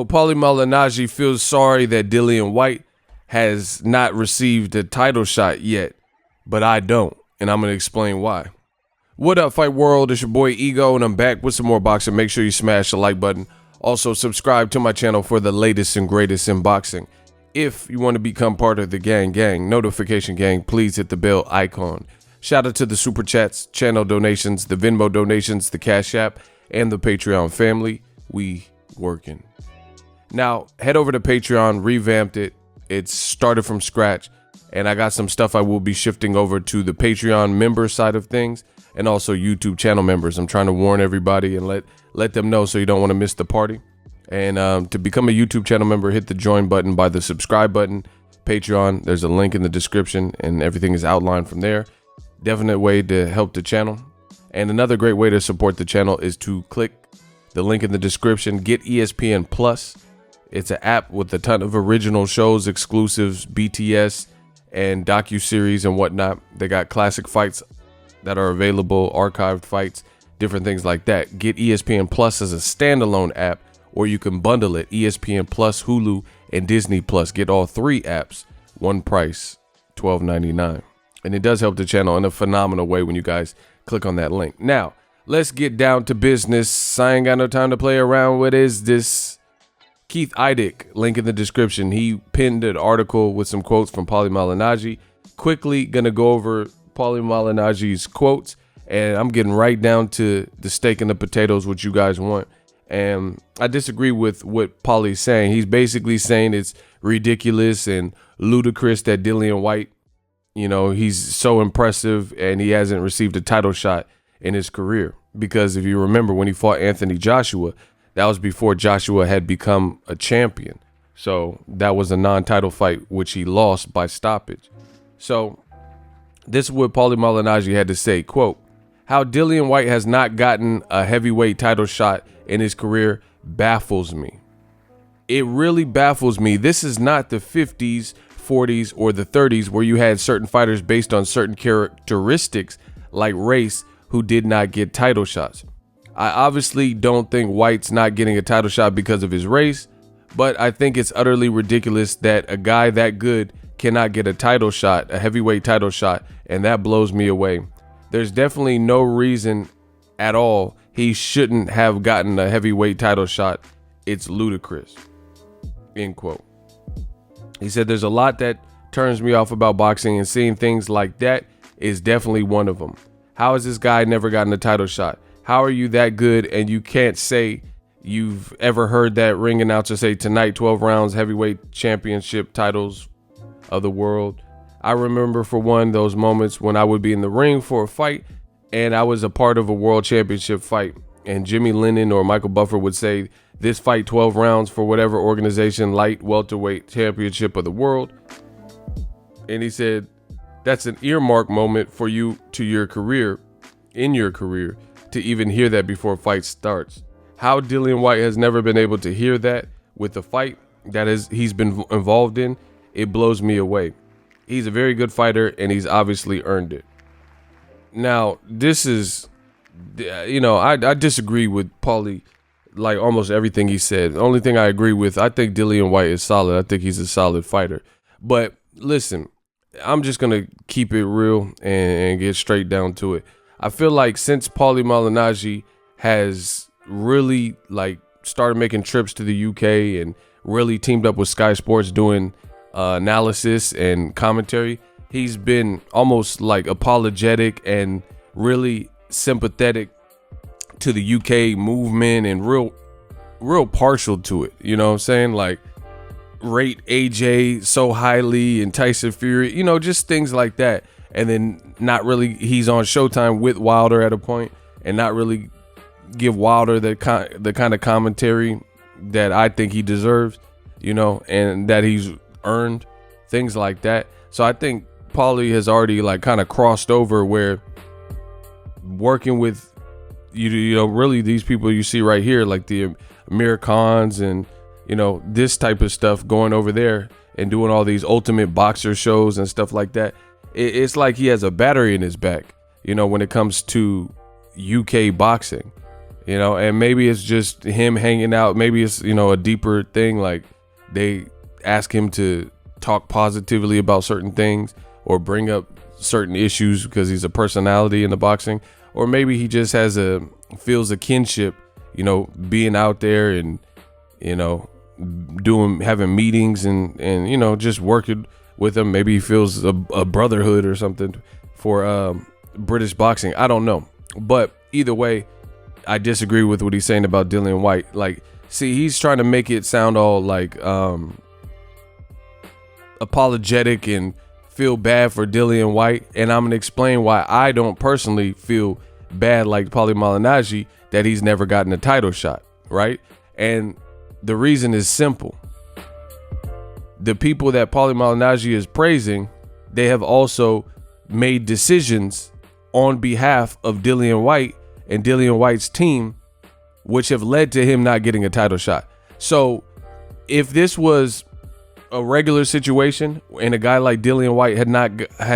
Paulie Malignaggi feels sorry that Dillian Whyte has not received a title shot yet, but I don't, and I'm going to explain why. What up, Fight World? It's your boy Ego, and I'm back with some more boxing. Make sure you smash the like button. Also, subscribe to my channel for the latest and greatest in boxing. If you want to become part of the gang, notification gang, please hit the bell icon. Shout out to the Super Chats, channel donations, the Venmo donations, the Cash App, and the Patreon family. We working. Now, head over to Patreon, revamped it. It's started from scratch, and I got some stuff I will be shifting over to the Patreon member side of things, and also YouTube channel members. I'm trying to warn everybody and let them know so you don't want to miss the party. And to become a YouTube channel member, hit the join button by the subscribe button. Patreon, there's a link in the description, and everything is outlined from there. Definite way to help the channel. And another great way to support the channel is to click the link in the description. Get ESPN Plus. It's an app with a ton of original shows, exclusives, BTS, and docuseries and whatnot. They got classic fights that are available, archived fights, different things like that. Get ESPN Plus as a standalone app, or you can bundle it, ESPN Plus, Hulu, and Disney Plus. Get all three apps, one price, $12.99. And it does help the channel in a phenomenal way when you guys click on that link. Now, let's get down to business. I ain't got no time to play around. What is this? Keith Idec, link in the description. He pinned an article with some quotes from Paulie Malignaggi. Quickly gonna go over Paulie Malignaggi's quotes, and I'm getting right down to the steak and the potatoes, what you guys want. And I disagree with what Paulie's saying. He's basically saying it's ridiculous and ludicrous that Dillian Whyte, you know, he's so impressive and he hasn't received a title shot in his career. Because if you remember, when he fought Anthony Joshua, that was before Joshua had become a champion. So that was a non-title fight, which he lost by stoppage. So this is what Paulie Malignaggi had to say, quote, "How Dillian Whyte has not gotten a heavyweight title shot in his career baffles me. It really baffles me. This is not the 50s, 40s, or the 30s where you had certain fighters based on certain characteristics like race who did not get title shots. I obviously don't think Whyte's not getting a title shot because of his race, but I think it's utterly ridiculous that a guy that good cannot get a title shot, a heavyweight title shot, and that blows me away. There's definitely no reason at all he shouldn't have gotten a heavyweight title shot. It's ludicrous." End quote. He said there's a lot that turns me off about boxing, and seeing things like that is definitely one of them. How has this guy never gotten a title shot? How are you that good and you can't say you've ever heard that ring announcer say tonight 12 rounds heavyweight championship titles of the world? I remember for one those moments when I would be in the ring for a fight and I was a part of a world championship fight, and Jimmy Lennon or Michael Buffer would say this fight 12 rounds for whatever organization, light welterweight championship of the world. And he said that's an earmark moment for you to your career, in your career, to even hear that before a fight starts. How Dillian Whyte has never been able to hear that with the fight that he's been involved in, it blows me away. He's a very good fighter and he's obviously earned it. Now, this is, you know, I disagree with Paulie, like almost everything he said. The only thing I agree with, I think Dillian Whyte is solid. I think he's a solid fighter. But listen, I'm just going to keep it real and get straight down to it. I feel like since Paulie Malignaggi has really like started making trips to the UK and really teamed up with Sky Sports doing analysis and commentary, he's been almost like apologetic and really sympathetic to the UK movement and real partial to it. You know what I'm saying? Like rate AJ so highly and Tyson Fury, you know, just things like that. And then not really, he's on Showtime with Wilder at a point and not really give Wilder the kind of commentary that I think he deserves, you know, and that he's earned, things like that. So I think Paulie has already like kind of crossed over where working with, you know, really these people you see right here, like the Amir Khans and, you know, this type of stuff, going over there and doing all these Ultimate Boxer shows and stuff like that. It's like he has a battery in his back, you know, when it comes to UK boxing. and maybe it's just him hanging out. Maybe it's, a deeper thing. Like they ask him to talk positively about certain things or bring up certain issues because he's a personality in the boxing. Or maybe he just feels a kinship, being out there and, having meetings and just working with him. Maybe he feels a brotherhood or something for British boxing. I don't know. But either way, I disagree with what he's saying about Dillian Whyte. Like, see, he's trying to make it sound all like apologetic and feel bad for Dillian Whyte. And I'm going to explain why I don't personally feel bad like Paulie Malignaggi that he's never gotten a title shot, right? And the reason is simple. The people that Paulie Malignaggi is praising, they have also made decisions on behalf of Dillian Whyte and Dillian Whyte's team, which have led to him not getting a title shot. So if this was a regular situation and a guy like Dillian Whyte had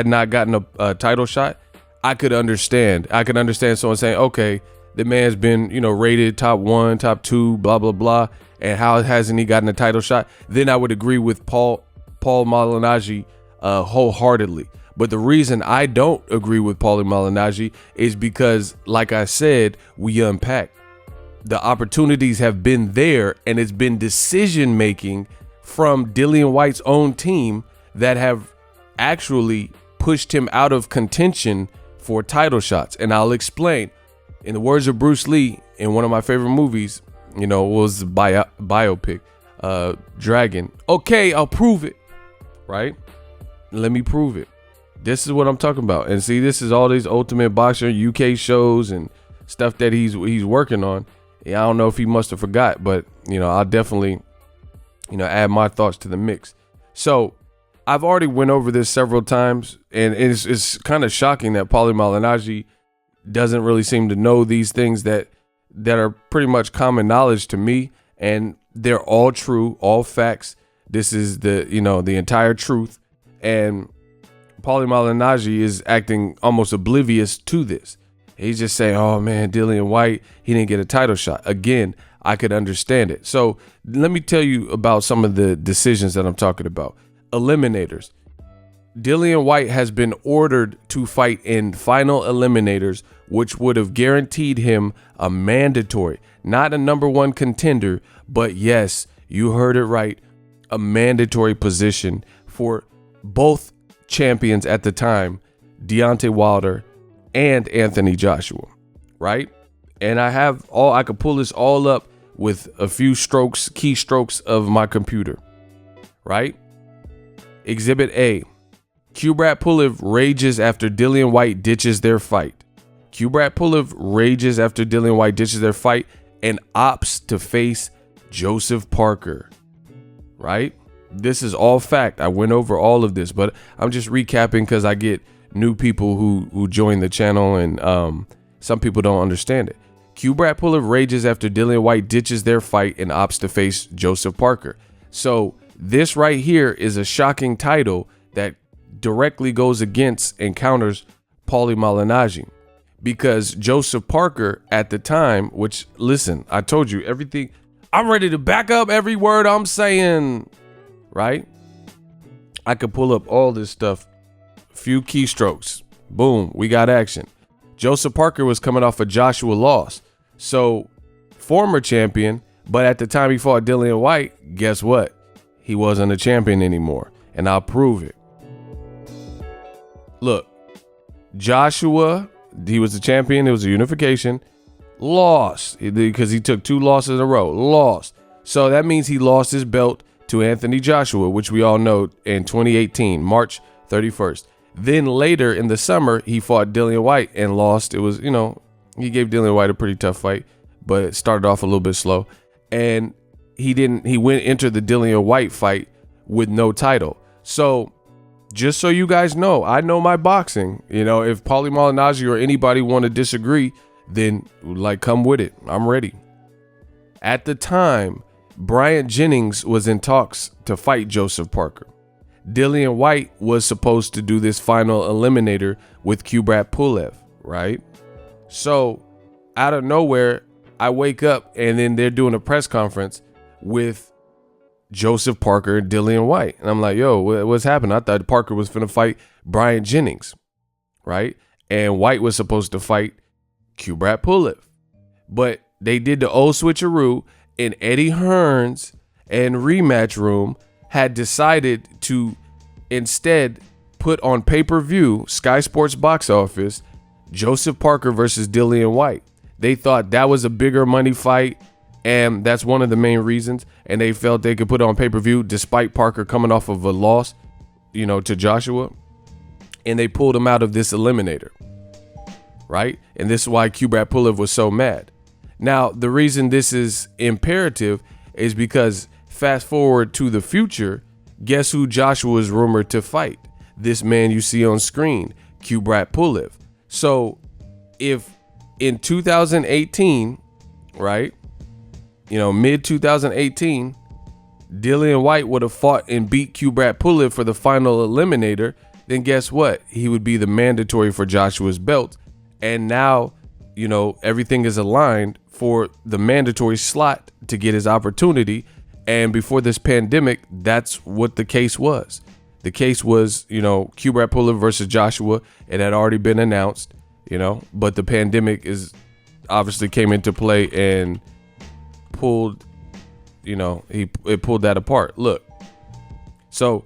not gotten a title shot, I could understand. I could understand someone saying, okay, the man's been, rated top 1, top 2, blah, blah, blah. And how hasn't he gotten a title shot? Then I would agree with Paul Malignaggi wholeheartedly. But the reason I don't agree with Paulie Malignaggi is because, like I said, we unpacked. The opportunities have been there, and it's been decision making from Dillian Whyte's own team that have actually pushed him out of contention for title shots. And I'll explain. In the words of Bruce Lee, in one of my favorite movies, was the biopic, Dragon. Okay, I'll prove it. Right? Let me prove it. This is what I'm talking about. And see, this is all these Ultimate Boxer UK shows and stuff that he's working on. Yeah, I don't know if he must have forgot, but I'll definitely add my thoughts to the mix. So I've already went over this several times, and it's kind of shocking that Paulie Malignaggi doesn't really seem to know these things that are pretty much common knowledge to me, and they're all true, all facts. This is the entire truth, and Paulie Malignaggi is acting almost oblivious to this. He's just saying, oh man, Dillian Whyte, he didn't get a title shot. Again, I could understand it. So let me tell you about some of the decisions that I'm talking about. Eliminators. Dillian Whyte has been ordered to fight in final eliminators, which would have guaranteed him a mandatory, not a number 1 contender, but yes, you heard it right, a mandatory position for both champions at the time, Deontay Wilder and Anthony Joshua, right? And I could pull this all up with a few keystrokes of my computer, right? Exhibit A. Kubrat Pulev rages after Dillian Whyte ditches their fight. Kubrat Pulev rages after Dillian Whyte ditches their fight and opts to face Joseph Parker, right? This is all fact. I went over all of this, but I'm just recapping because I get new people who join the channel, and some people don't understand it. Kubrat Pulev rages after Dillian Whyte ditches their fight and opts to face Joseph Parker. So this right here is a shocking title that directly goes against and counters Paulie Malignaggi, because Joseph Parker at the time, which, listen, I told you everything. I'm ready to back up every word I'm saying, right? I could pull up all this stuff. Few keystrokes. Boom, we got action. Joseph Parker was coming off a Joshua loss. So, former champion, but at the time he fought Dillian Whyte, guess what? He wasn't a champion anymore. And I'll prove it. Look, Joshua, he was the champion. It was a unification. Lost because he took 2 losses in a row. Lost. So that means he lost his belt to Anthony Joshua, which we all know, in 2018, March 31st. Then later in the summer, he fought Dillian Whyte and lost. It was, he gave Dillian Whyte a pretty tough fight, but it started off a little bit slow. And he went into the Dillian Whyte fight with no title. So just so you guys know, I know my boxing. If Paulie Malignaggi or anybody want to disagree, then come with it. I'm ready. At the time, Bryant Jennings was in talks to fight Joseph Parker. Dillian Whyte was supposed to do this final eliminator with Kubrat Pulev, right? So out of nowhere, I wake up and then they're doing a press conference with Joseph Parker and Dillian Whyte. And I'm like, yo, what's happening? I thought Parker was finna fight Brian Jennings, right? And Whyte was supposed to fight Kubrat Pulev. But they did the old switcheroo, and Eddie Hearns and Rematch Room had decided to instead put on pay-per-view, Sky Sports box office, Joseph Parker versus Dillian Whyte. They thought that was a bigger money fight, and that's one of the main reasons. And they felt they could put it on pay-per-view despite Parker coming off of a loss, to Joshua. And they pulled him out of this eliminator, right? And this is why Kubrat Pulev was so mad. Now, the reason this is imperative is because fast forward to the future, guess who Joshua is rumored to fight? This man you see on screen, Kubrat Pulev. So if in 2018, right, mid 2018, Dillian Whyte would have fought and beat Kubrat Pulev for the final eliminator, then guess what? He would be the mandatory for Joshua's belt. And now, everything is aligned for the mandatory slot to get his opportunity. And before this pandemic, that's what the case was. The case was, Kubrat Pulev versus Joshua. It had already been announced, but the pandemic obviously came into play and pulled, it pulled that apart. Look, so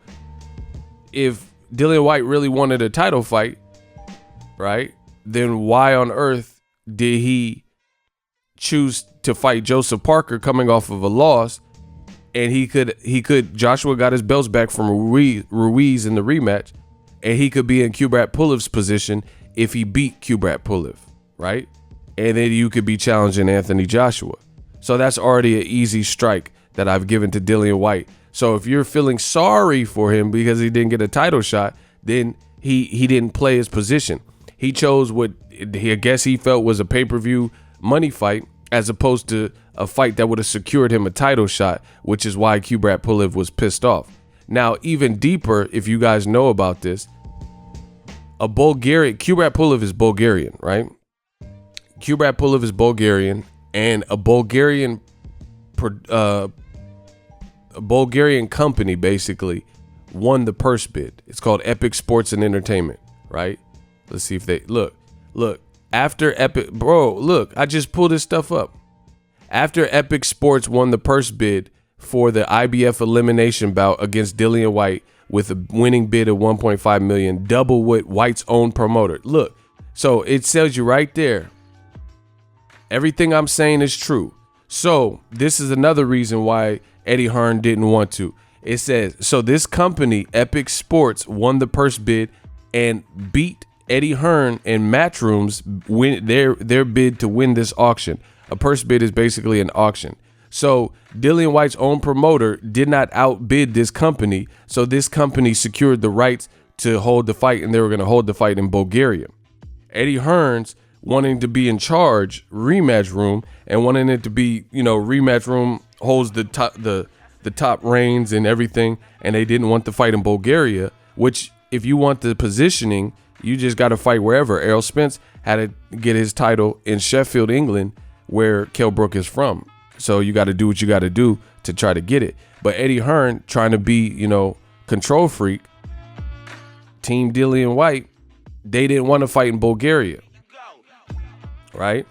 if Dillian Whyte really wanted a title fight, right, then why on earth did he choose to fight Joseph Parker coming off of a loss? And Joshua got his belts back from Ruiz in the rematch, and he could be in Kubrat Pulev's position if he beat Kubrat Pulev, right? And then you could be challenging Anthony Joshua. So that's already an easy strike that I've given to Dillian Whyte. So if you're feeling sorry for him because he didn't get a title shot, then he didn't play his position. He chose what he felt was a pay-per-view money fight as opposed to a fight that would have secured him a title shot, which is why Kubrat Pulev was pissed off. Now, even deeper, if you guys know about this, Kubrat Pulev is Bulgarian, right? Kubrat Pulev is Bulgarian, and a Bulgarian company basically won the purse bid. It's called Epic Sports and Entertainment, right? Let's see if they look after Epic, I just pulled this stuff up. After Epic Sports won the purse bid for the IBF elimination bout against Dillian Whyte with a winning bid of $1.5 million, double what Whyte's own promoter. Look, so it tells you right there, everything I'm saying is true. So this is another reason why Eddie Hearn didn't want to. It says, so this company, Epic Sports, won the purse bid and beat Eddie Hearn and Matchroom's win their bid to win this auction. A purse bid is basically an auction. So Dillian Whyte's own promoter did not outbid this company. So this company secured the rights to hold the fight, and they were going to hold the fight in Bulgaria. Eddie Hearns wanting to be in charge, Rematch Room, and wanting it to be, Rematch Room holds the top reins and everything, and they didn't want the fight in Bulgaria, which if you want the positioning, you just got to fight wherever. Errol Spence had to get his title in Sheffield, England, where Kell Brook is from. So you got to do what you got to do to try to get it. But Eddie Hearn, trying to be, control freak, Team Dillian Whyte, they didn't want to fight in Bulgaria, right?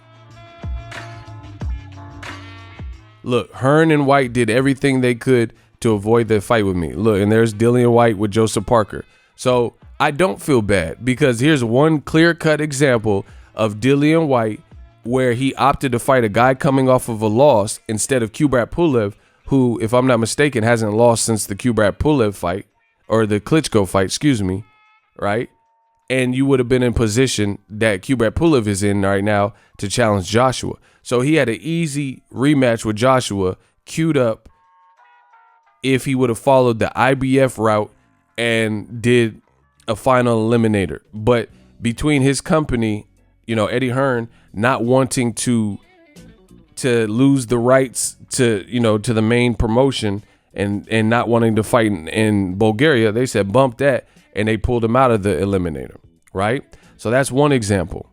Look, Hearn and Whyte did everything they could to avoid the fight with me. Look, and there's Dillian Whyte with Joseph Parker. So I don't feel bad because here's one clear-cut example of Dillian Whyte where he opted to fight a guy coming off of a loss instead of Kubrat Pulev, who, if I'm not mistaken, hasn't lost since the Kubrat Pulev fight, or the Klitschko fight, excuse me, right? And you would have been in position that Kubrat Pulev is in right now to challenge Joshua. So he had an easy rematch with Joshua queued up if he would have followed the IBF route and did a final eliminator. But between his company, Eddie Hearn not wanting to lose the rights to the main promotion and not wanting to fight in Bulgaria, they said bump that, and they pulled him out of the eliminator, right? So that's one example.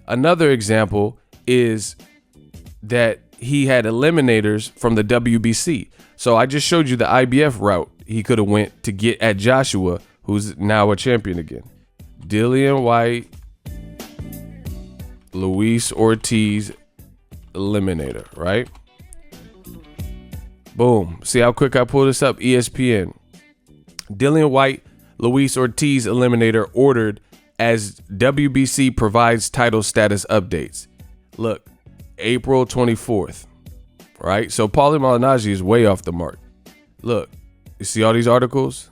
Another example is that he had eliminators from the WBC. So I just showed you the IBF route he could have went to get at Joshua, who's now a champion again. Dillian Whyte, Luis Ortiz, eliminator, right? Boom. See how quick I pull this up? ESPN. Dillian Whyte, Luis Ortiz, eliminator ordered as WBC provides title status updates. Look, April 24th, right? So Paulie Malignaggi is way off the mark. Look, you see all these articles?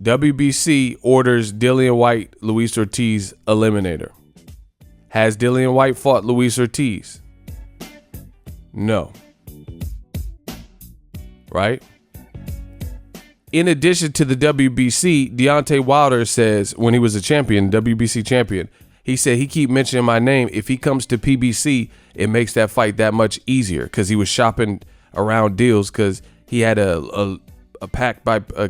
WBC orders Dillian Whyte, Luis Ortiz, eliminator. Has Dillian Whyte fought Luis Ortiz? No. Right? In addition to the WBC, Deontay Wilder says when he was a champion, WBC champion, he said he keep mentioning my name. If he comes to PBC, it makes that fight that much easier because he was shopping around deals because he had a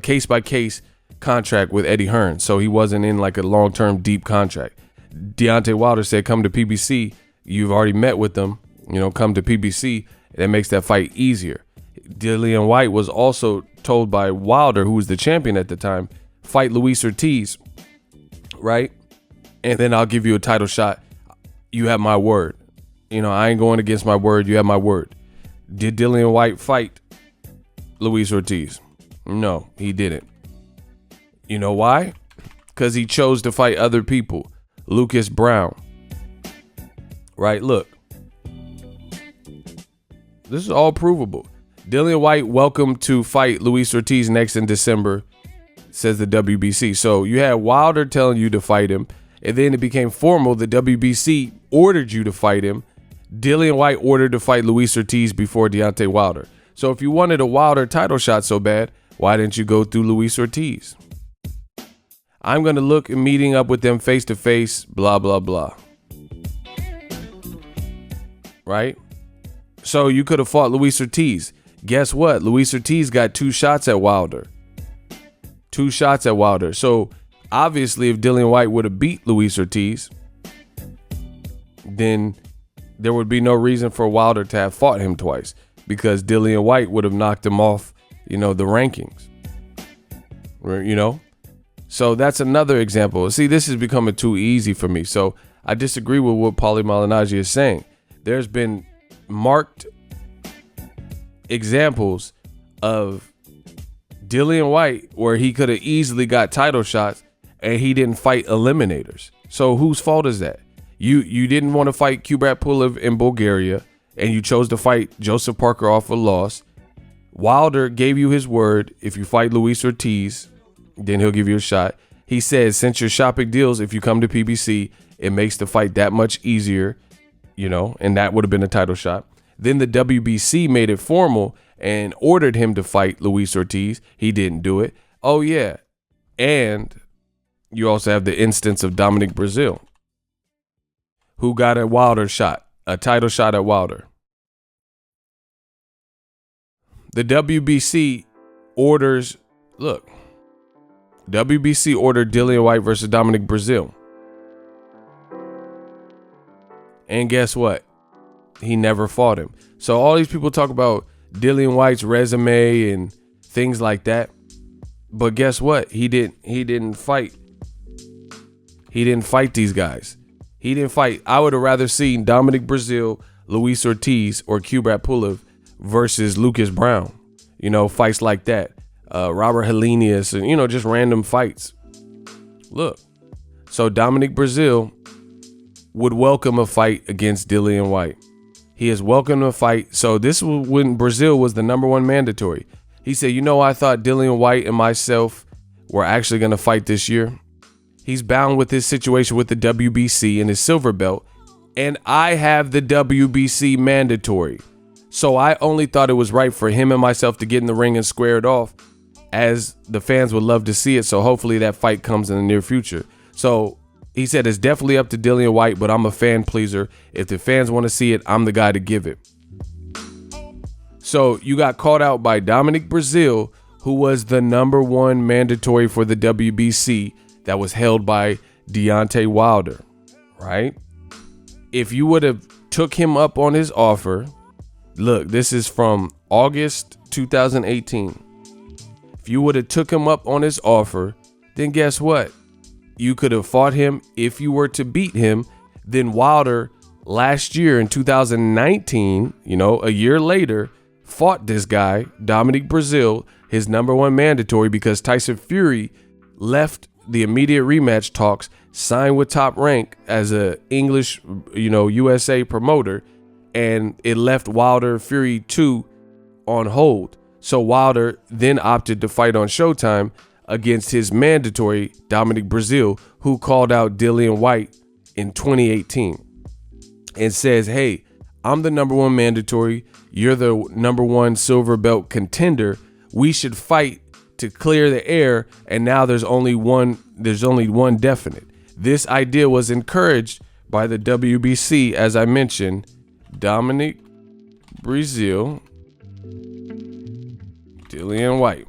case by case contract with Eddie Hearn, so he wasn't in like a long-term deep contract. Deontay Wilder said, come to PBC. You've already met with them. Come to PBC. That makes that fight easier. Dillian Whyte was also told by Wilder, who was the champion at the time, fight Luis Ortiz, right? And then I'll give you a title shot. You have my word. I ain't going against my word. You have my word. Did Dillian Whyte fight Luis Ortiz? No, he didn't. You know why? Because he chose to fight other people. Lucas Brown. Right? Look. This is all provable. Dillian Whyte welcome to fight Luis Ortiz next in December, says the WBC. So you had Wilder telling you to fight him, and then it became formal. The WBC ordered you to fight him. Dillian Whyte ordered to fight Luis Ortiz before Deontay Wilder. So if you wanted a Wilder title shot so bad, why didn't you go through Luis Ortiz? I'm going to look at meeting up with them face to face, blah, blah, blah. Right? So you could have fought Luis Ortiz. Guess what? Luis Ortiz got 2 shots at Wilder. 2 shots at Wilder. So obviously if Dillian Whyte would have beat Luis Ortiz, then there would be no reason for Wilder to have fought him twice because Dillian Whyte would have knocked him off, the rankings. So that's another example. See, this is becoming too easy for me. So I disagree with what Paulie Malignaggi is saying. There's been marked examples of Dillian Whyte where he could have easily got title shots and he didn't fight eliminators. So whose fault is that? You didn't want to fight Kubrat Pulev in Bulgaria and you chose to fight Joseph Parker off a loss. Wilder gave you his word. If you fight Luis Ortiz, then he'll give you a shot. He said, since you're shopping deals, if you come to PBC, it makes the fight that much easier, and that would have been a title shot. Then the WBC made it formal and ordered him to fight Luis Ortiz. He didn't do it. Oh, yeah. And you also have the instance of Dominic Breazeale, who got a Wilder shot, a title shot at Wilder. The WBC orders, look, WBC ordered Dillian Whyte versus Dominic Breazeale. And guess what? He never fought him. So all these people talk about Dillian Whyte's resume and things like that. But guess what? He didn't fight. He didn't fight these guys. He didn't fight. I would have rather seen Dominic Breazeale, Luis Ortiz, or Kubrat Pulev versus Lucas Brown. Fights like that. Robert Helenius, and just random fights. Look, so Dominic Breazeale would welcome a fight against Dillian Whyte. He has welcomed a fight. So this was when Breazeale was the #1 mandatory. He said, I thought Dillian Whyte and myself were actually going to fight this year. He's bound with his situation with the WBC and his silver belt, and I have the WBC mandatory. So I only thought it was right for him and myself to get in the ring and square it off, as the fans would love to see it. So hopefully that fight comes in the near future. So he said it's definitely up to Dillian Whyte, but I'm a fan pleaser. If the fans want to see it, I'm the guy to give it. So you got called out by Dominic Breazeale, who was the #1 mandatory for the WBC that was held by Deontay Wilder, right? If you would have took him up on his offer, look, this is from August 2018. If you would have took him up on his offer, then guess what? You could have fought him if you were to beat him. Then Wilder last year in 2019, a year later, fought this guy, Dominic Breazeale, his #1 mandatory, because Tyson Fury left the immediate rematch talks, signed with Top Rank as a English, USA promoter, and it left Wilder Fury 2 on hold. So Wilder then opted to fight on Showtime against his mandatory, Dominic Breazeale, who called out Dillian Whyte in 2018 and says, hey, I'm the #1 mandatory. You're the #1 silver belt contender. We should fight to clear the air. And now there's only one definite. This idea was encouraged by the WBC, as I mentioned, Dominic Breazeale, Dillian Whyte.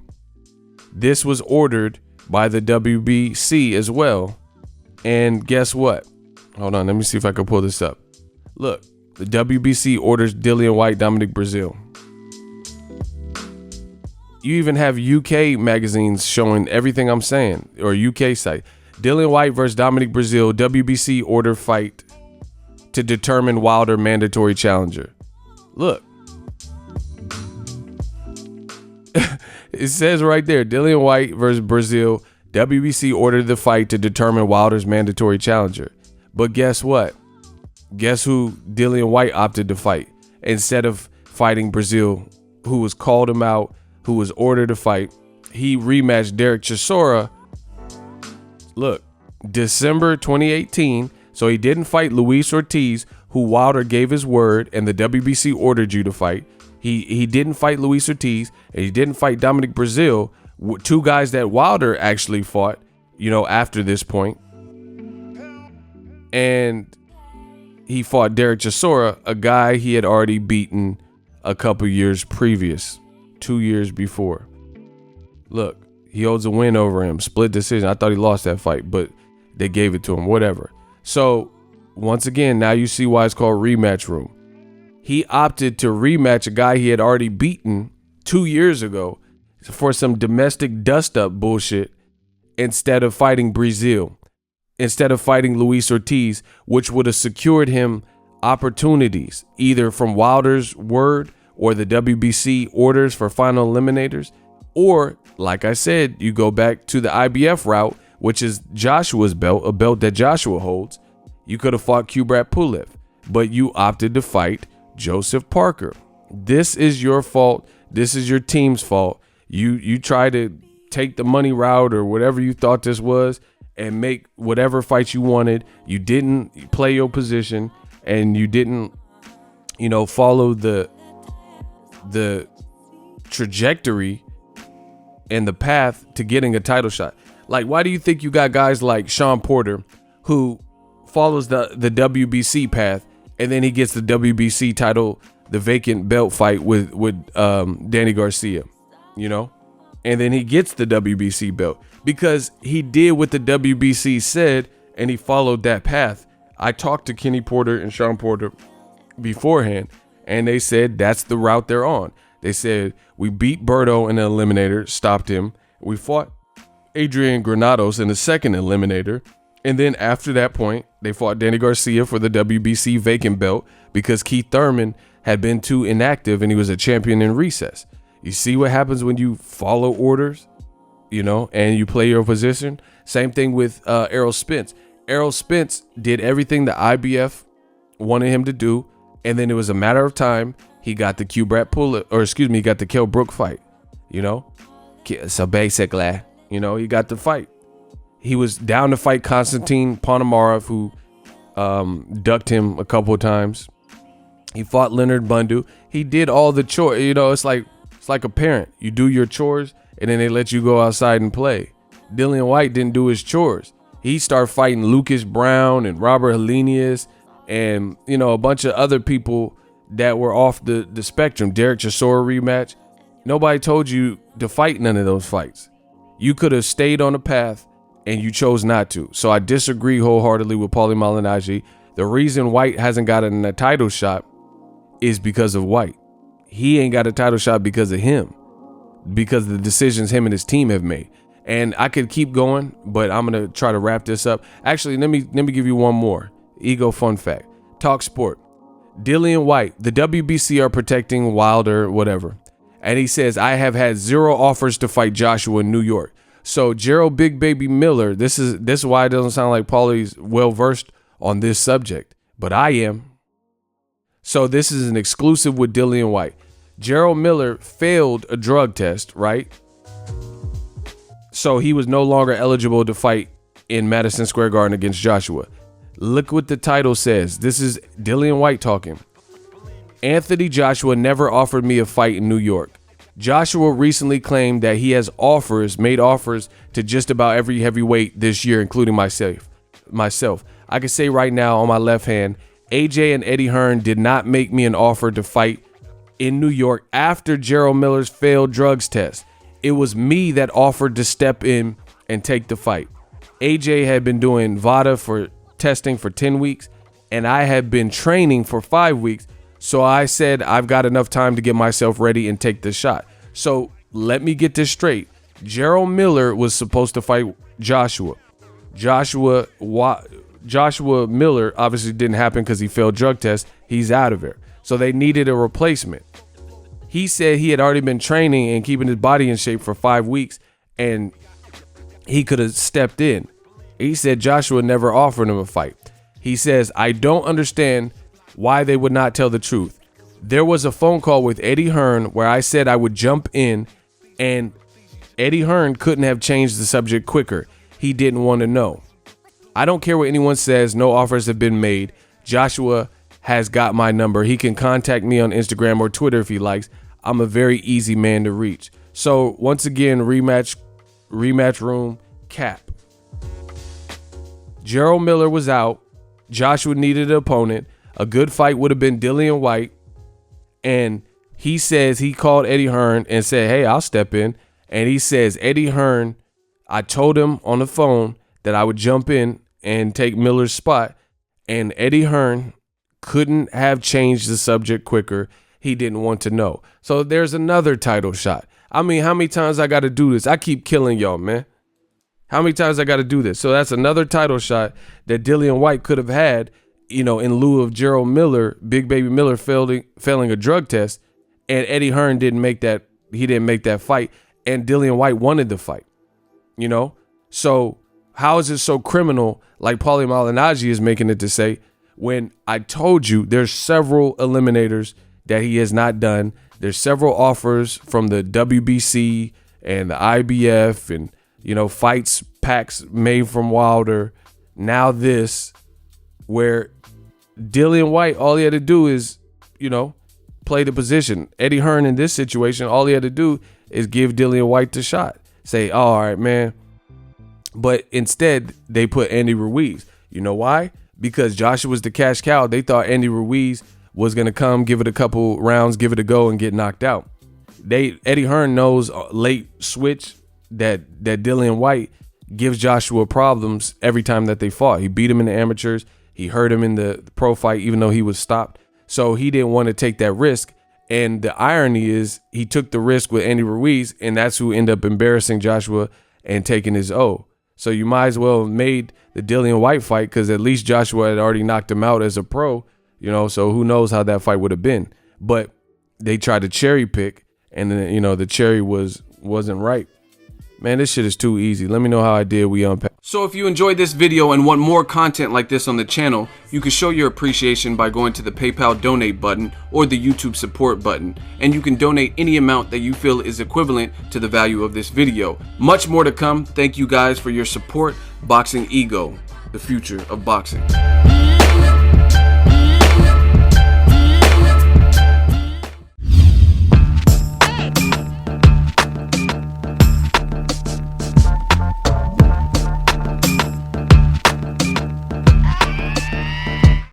This was ordered by the WBC as well. And guess what? Hold on, let me see if I can pull this up. Look, the WBC orders Dillian Whyte, Dominic Breazeale. You even have UK magazines showing everything I'm saying, or UK site. Dillian Whyte versus Dominic Breazeale, WBC order fight to determine Wilder mandatory challenger. Look. It says right there, Dillian Whyte versus Breazeale, WBC ordered the fight to determine Wilder's mandatory challenger. But guess what? Guess who Dillian Whyte opted to fight instead of fighting Breazeale, who was called him out, who was ordered to fight. He rematched Derek Chisora. Look, December 2018. So he didn't fight Luis Ortiz, who Wilder gave his word and the WBC ordered you to fight. He didn't fight Luis Ortiz, and he didn't fight Dominic Breazeale, two guys that Wilder actually fought, after this point. And he fought Derek Chisora, a guy he had already beaten a couple years previous, 2 years before. Look, he holds a win over him, split decision. I thought he lost that fight, but they gave it to him, whatever. So once again, now you see why it's called rematch room. He opted to rematch a guy he had already beaten 2 years ago for some domestic dust-up bullshit instead of fighting Breazeale, instead of fighting Luis Ortiz, which would have secured him opportunities either from Wilder's word or the WBC orders for final eliminators, or, like I said, you go back to the IBF route, which is Joshua's belt, a belt that Joshua holds. You could have fought Kubrat Pulev, but you opted to fight Joseph Parker. This is your fault. This is your team's fault. You try to take the money route or whatever you thought this was and make whatever fight you wanted. You didn't play your position, and you didn't, follow the trajectory and the path to getting a title shot. Like, why do you think you got guys like Sean Porter who follows the WBC path, and then he gets the WBC title, the vacant belt fight with Danny Garcia, and then he gets the WBC belt because he did what the WBC said and he followed that path. I talked to Kenny Porter and Sean Porter beforehand, and they said that's the route they're on. They said, we beat Berto in the eliminator, stopped him. We fought Adrian Granados in the second eliminator. And then after that point, they fought Danny Garcia for the WBC vacant belt because Keith Thurman had been too inactive and he was a champion in recess. You see what happens when you follow orders, and you play your position? Same thing with Errol Spence. Errol Spence did everything the IBF wanted him to do, and then it was a matter of time. He got the Kubrat Pulev, he got the Kell Brook fight, So basically, he got the fight. He was down to fight Konstantin Ponomarev, who ducked him a couple of times. He fought Leonard Bundu. He did all the chores. It's like a parent. You do your chores, and then they let you go outside and play. Dillian Whyte didn't do his chores. He started fighting Lucas Brown and Robert Helenius and, a bunch of other people that were off the spectrum. Derek Chisora rematch. Nobody told you to fight none of those fights. You could have stayed on the path, and you chose not to. So I disagree wholeheartedly with Paulie Malignaggi The reason Whyte hasn't gotten a title shot is because of Whyte. He ain't got a title shot because of him, because of the decisions him and his team have made. And I could keep going, but I'm gonna try to wrap this up. Actually, let me give you one more ego fun fact. Talk sport. Dillian Whyte, the WBC are protecting Wilder, whatever. And he says, I have had 0 offers to fight Joshua in New York. So Gerald Big Baby Miller, this is why it doesn't sound like Paulie's well versed on this subject, but I am. So this is an exclusive with Dillian Whyte. Gerald Miller failed a drug test, right? So he was no longer eligible to fight in Madison Square Garden against Joshua. Look what the title says. This is Dillian Whyte talking. Anthony Joshua never offered me a fight in New York. Joshua recently claimed that he has made offers to just about every heavyweight this year, including myself. I can say right now on my left hand, AJ and Eddie Hearn did not make me an offer to fight in New York after Gerald Miller's failed drugs test. It was me that offered to step in and take the fight. AJ had been doing VADA for testing for 10 weeks, and I had been training for 5 weeks. So I said, I've got enough time to get myself ready and take the shot. So let me get this straight. Gerald Miller was supposed to fight Joshua. Joshua Miller obviously didn't happen because he failed drug tests. He's out of there. So they needed a replacement. He said he had already been training and keeping his body in shape for 5 weeks, and he could have stepped in. He said Joshua never offered him a fight. He says, I don't understand why they would not tell the truth. There was a phone call with Eddie Hearn where I said I would jump in, and Eddie Hearn couldn't have changed the subject quicker. He didn't want to know. I don't care what anyone says. No offers have been made. Joshua has got my number. He can contact me on Instagram or Twitter if he likes. I'm a very easy man to reach. So once again, rematch room cap. Gerald Miller was out. Joshua needed an opponent. A good fight would have been Dillian Whyte. And he says he called Eddie Hearn and said, hey, I'll step in. And he says, Eddie Hearn, I told him on the phone that I would jump in and take Miller's spot. And Eddie Hearn couldn't have changed the subject quicker. He didn't want to know. So there's another title shot. I mean, how many times I got to do this? I keep killing y'all, man. How many times I got to do this? So that's another title shot that Dillian Whyte could have had, you know, in lieu of Gerald Miller, Big Baby Miller failing a drug test, and Eddie Hearn didn't make that. He didn't make that fight, and Dillian Whyte wanted the fight, you know? So how is it so criminal, like Paulie Malignaggi is making it to say, when I told you there's several eliminators that he has not done. There's several offers from the WBC and the IBF and, you know, fights packs made from Wilder. Now this, where Dillian Whyte, all he had to do is, you know, play the position. Eddie Hearn in this situation, all he had to do is give Dillian Whyte the shot. Say, oh, all right, man. But instead, they put Andy Ruiz. You know why? Because Joshua was the cash cow. They thought Andy Ruiz was going to come, give it a couple rounds, give it a go, and get knocked out. Eddie Hearn knows late switch that Dillian Whyte gives Joshua problems every time that they fought. He beat him in the amateurs. He hurt him in the pro fight, even though he was stopped. So he didn't want to take that risk. And the irony is he took the risk with Andy Ruiz, and that's who ended up embarrassing Joshua and taking his O. So you might as well have made the Dillian Whyte fight, because at least Joshua had already knocked him out as a pro, you know, so who knows how that fight would have been. But they tried to cherry pick, and then, you know, the cherry wasn't ripe. Man, this shit is too easy. Let me know how I did. We unpack. So if you enjoyed this video and want more content like this on the channel, you can show your appreciation by going to the PayPal donate button or the YouTube support button. And you can donate any amount that you feel is equivalent to the value of this video. Much more to come. Thank you guys for your support. Boxingego, the future of boxing.